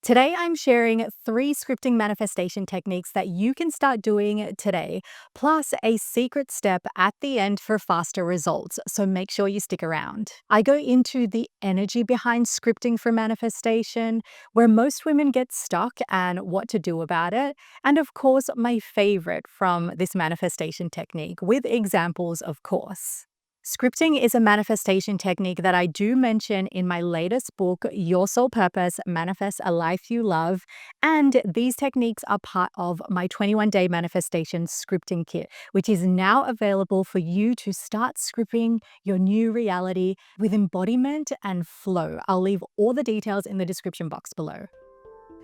Today, I'm sharing 3 scripting manifestation techniques that you can start doing today, plus a secret step at the end for faster results. So make sure you stick around. I go into the energy behind scripting for manifestation, where most women get stuck and what to do about it. And of course, my favorite from this manifestation technique, with examples, of course. Scripting is a manifestation technique that I do mention in my latest book, Your Soul Purpose Manifest a Life You Love. And these techniques are part of my 21-day manifestation scripting kit, which is now available for you to start scripting your new reality with embodiment and flow. I'll leave all the details in the description box below.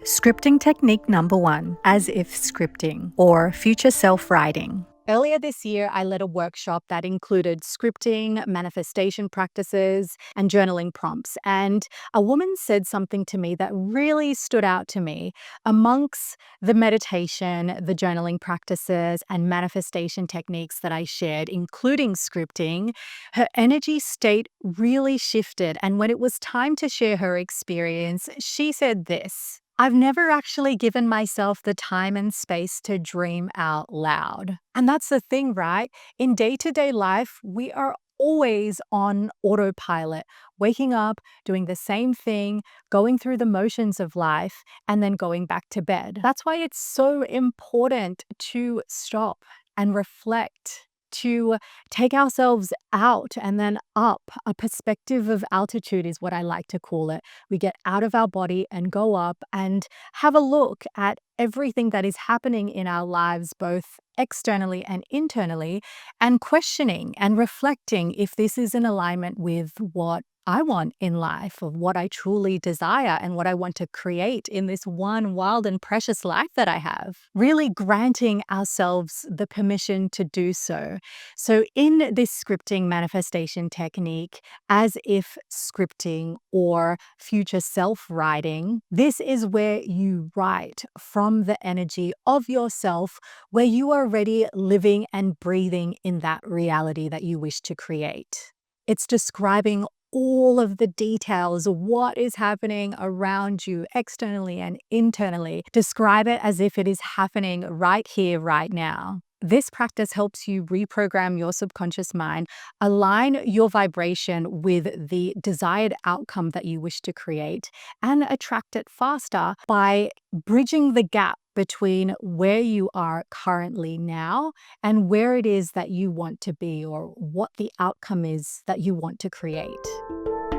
Scripting technique number 1, as if scripting or future self writing. Earlier this year, I led a workshop that included scripting, manifestation practices, and journaling prompts. And a woman said something to me that really stood out to me. Amongst the meditation, the journaling practices, and manifestation techniques that I shared, including scripting, her energy state really shifted. And when it was time to share her experience, she said this: I've never actually given myself the time and space to dream out loud. And that's the thing, right? In day-to-day life, we are always on autopilot, waking up, doing the same thing, going through the motions of life, and then going back to bed. That's why it's so important to stop and reflect, to take ourselves out and then up. A perspective of altitude is what I like to call it. We get out of our body and go up and have a look at everything that is happening in our lives, both externally and internally, and questioning and reflecting if this is in alignment with what I want in life, of what I truly desire and what I want to create in this one wild and precious life that I have. Really granting ourselves the permission to do so. So, in this scripting manifestation technique, as if scripting or future self writing, this is where you write from the energy of yourself, where you are already living and breathing in that reality that you wish to create. It's describing all of the details of what is happening around you externally and internally. Describe it as if it is happening right here, right now. This practice helps you reprogram your subconscious mind, align your vibration with the desired outcome that you wish to create, and attract it faster by bridging the gap between where you are currently now and where it is that you want to be, or what the outcome is that you want to create.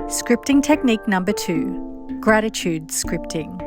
Scripting technique number 2, gratitude scripting.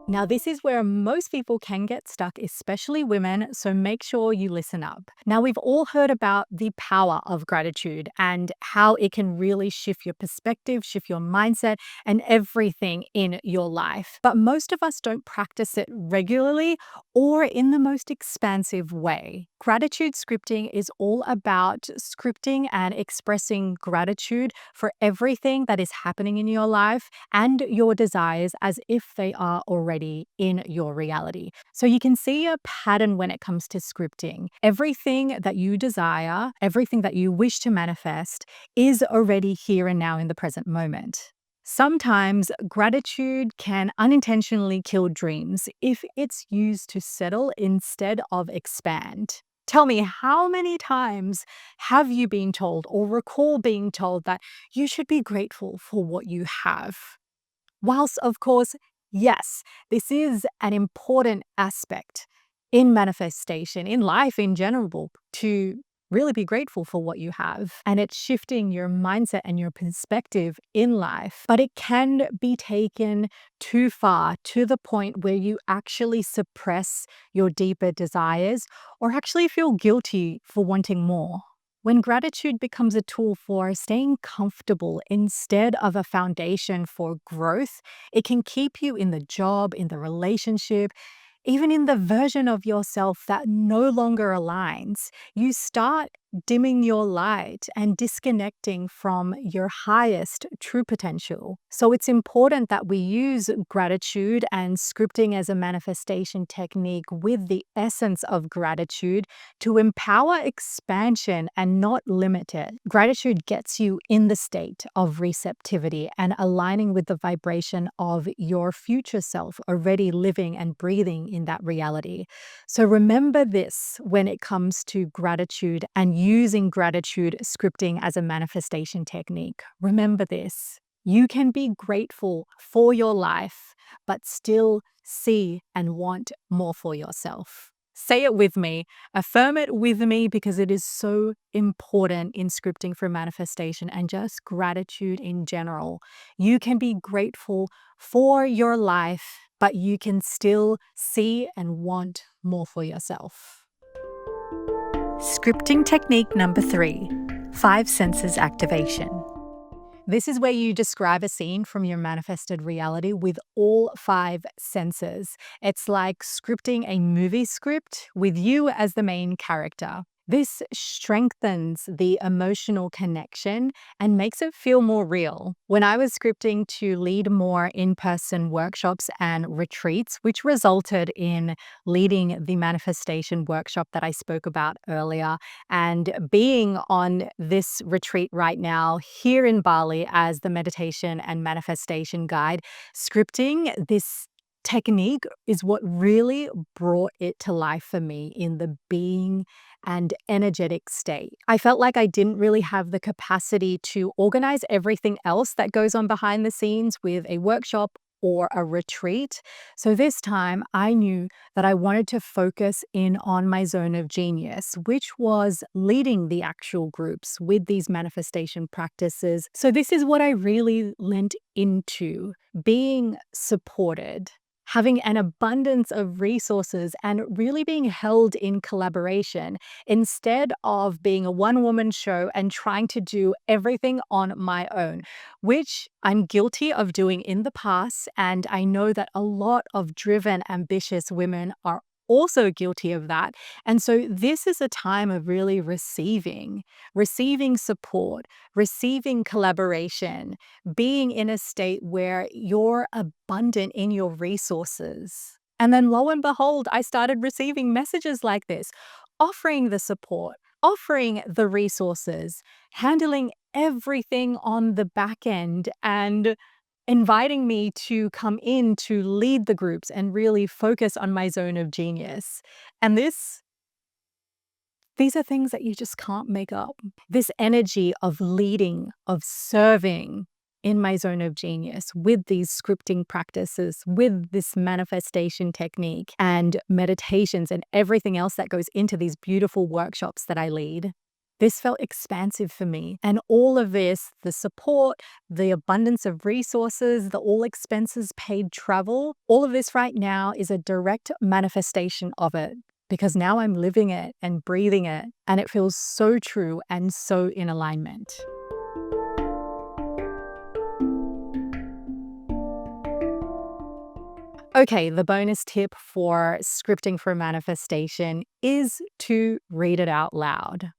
Now, this is where most people can get stuck, especially women, so make sure you listen up. Now, we've all heard about the power of gratitude and how it can really shift your perspective, shift your mindset, and everything in your life. But most of us don't practice it regularly or in the most expansive way. Gratitude scripting is all about scripting and expressing gratitude for everything that is happening in your life and your desires as if they are already in your reality. So you can see a pattern when it comes to scripting. Everything that you desire, everything that you wish to manifest is already here and now in the present moment. Sometimes gratitude can unintentionally kill dreams if it's used to settle instead of expand. Tell me, how many times have you been told or recall being told that you should be grateful for what you have? Whilst, of course, yes, this is an important aspect in manifestation, in life in general, to really be grateful for what you have. And it's shifting your mindset and your perspective in life. But it can be taken too far, to the point where you actually suppress your deeper desires or actually feel guilty for wanting more. When gratitude becomes a tool for staying comfortable instead of a foundation for growth, it can keep you in the job, in the relationship, even in the version of yourself that no longer aligns. You start dimming your light and disconnecting from your highest true potential. So it's important that we use gratitude and scripting as a manifestation technique with the essence of gratitude to empower expansion and not limit it. Gratitude gets you in the state of receptivity and aligning with the vibration of your future self, already living and breathing in that reality. So remember this when it comes to gratitude and using gratitude scripting as a manifestation technique. Remember this. You can be grateful for your life, but still see and want more for yourself. Say it with me, affirm it with me, because it is so important in scripting for manifestation and just gratitude in general. You can be grateful for your life, but you can still see and want more for yourself. Scripting technique number 3, 5 senses activation. This is where you describe a scene from your manifested reality with all 5 senses. It's like scripting a movie script with you as the main character. This strengthens the emotional connection and makes it feel more real. When I was scripting to lead more in-person workshops and retreats, which resulted in leading the manifestation workshop that I spoke about earlier, and being on this retreat right now here in Bali as the meditation and manifestation guide, scripting this technique is what really brought it to life for me in the being and energetic state. I felt like I didn't really have the capacity to organize everything else that goes on behind the scenes with a workshop or a retreat. So this time I knew that I wanted to focus in on my zone of genius, which was leading the actual groups with these manifestation practices. So this is what I really lent into, being supported, having an abundance of resources and really being held in collaboration instead of being a one-woman show and trying to do everything on my own, which I'm guilty of doing in the past. And I know that a lot of driven, ambitious women are also guilty of that. And so this is a time of really receiving support, receiving collaboration, being in a state where you're abundant in your resources. And then lo and behold, I started receiving messages like this, offering the support, offering the resources, handling everything on the back end, and inviting me to come in to lead the groups and really focus on my zone of genius. And these are things that you just can't make up. This energy of leading, of serving in my zone of genius with these scripting practices, with this manifestation technique and meditations and everything else that goes into these beautiful workshops that I lead. This felt expansive for me. And all of this, the support, the abundance of resources, the all expenses paid travel, all of this right now is a direct manifestation of it. Because now I'm living it and breathing it, and it feels so true and so in alignment. Okay, the bonus tip for scripting for manifestation is to read it out loud.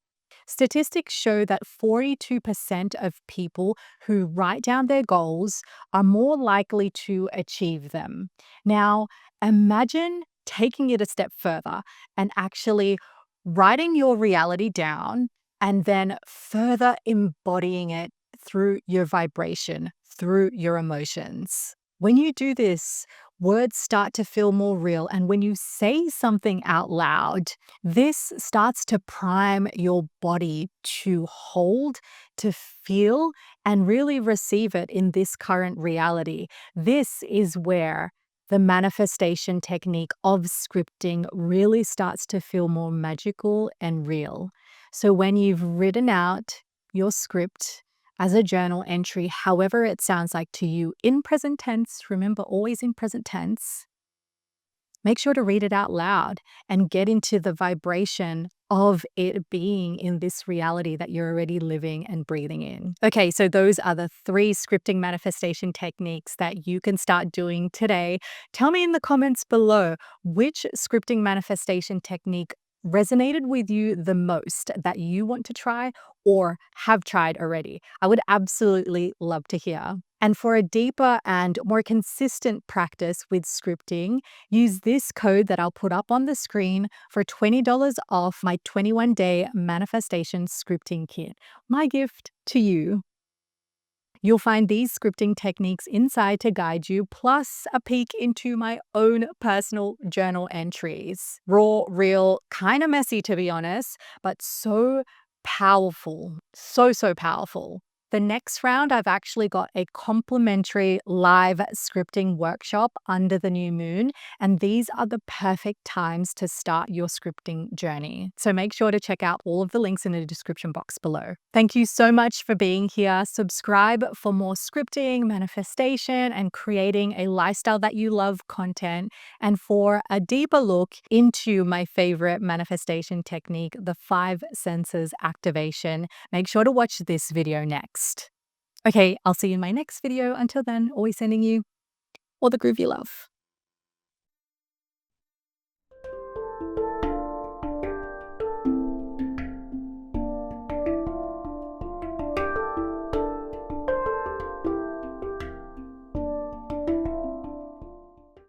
Statistics show that 42% of people who write down their goals are more likely to achieve them. Now, imagine taking it a step further and actually writing your reality down and then further embodying it through your vibration, through your emotions. When you do this, words start to feel more real. And when you say something out loud, this starts to prime your body to hold, to feel, and really receive it in this current reality. This is where the manifestation technique of scripting really starts to feel more magical and real. So when you've written out your script as a journal entry, however it sounds like to you, in present tense, remember always in present tense, make sure to read it out loud and get into the vibration of it being in this reality that you're already living and breathing in. Okay, so those are the 3 scripting manifestation techniques that you can start doing today. Tell me in the comments below which scripting manifestation technique resonated with you the most that you want to try or have tried already. I would absolutely love to hear. And for a deeper and more consistent practice with scripting, use this code that I'll put up on the screen for $20 off my 21-day manifestation scripting kit. My gift to you. You'll find these scripting techniques inside to guide you, plus a peek into my own personal journal entries. Raw, real, kind of messy to be honest, but so powerful. So powerful. The next round, I've actually got a complimentary live scripting workshop under the new moon, and these are the perfect times to start your scripting journey. So make sure to check out all of the links in the description box below. Thank you so much for being here. Subscribe for more scripting, manifestation, and creating a lifestyle that you love content. And for a deeper look into my favorite manifestation technique, the 5 senses activation, make sure to watch this video next. Okay, I'll see you in my next video. Until then, always sending you all the groove you love.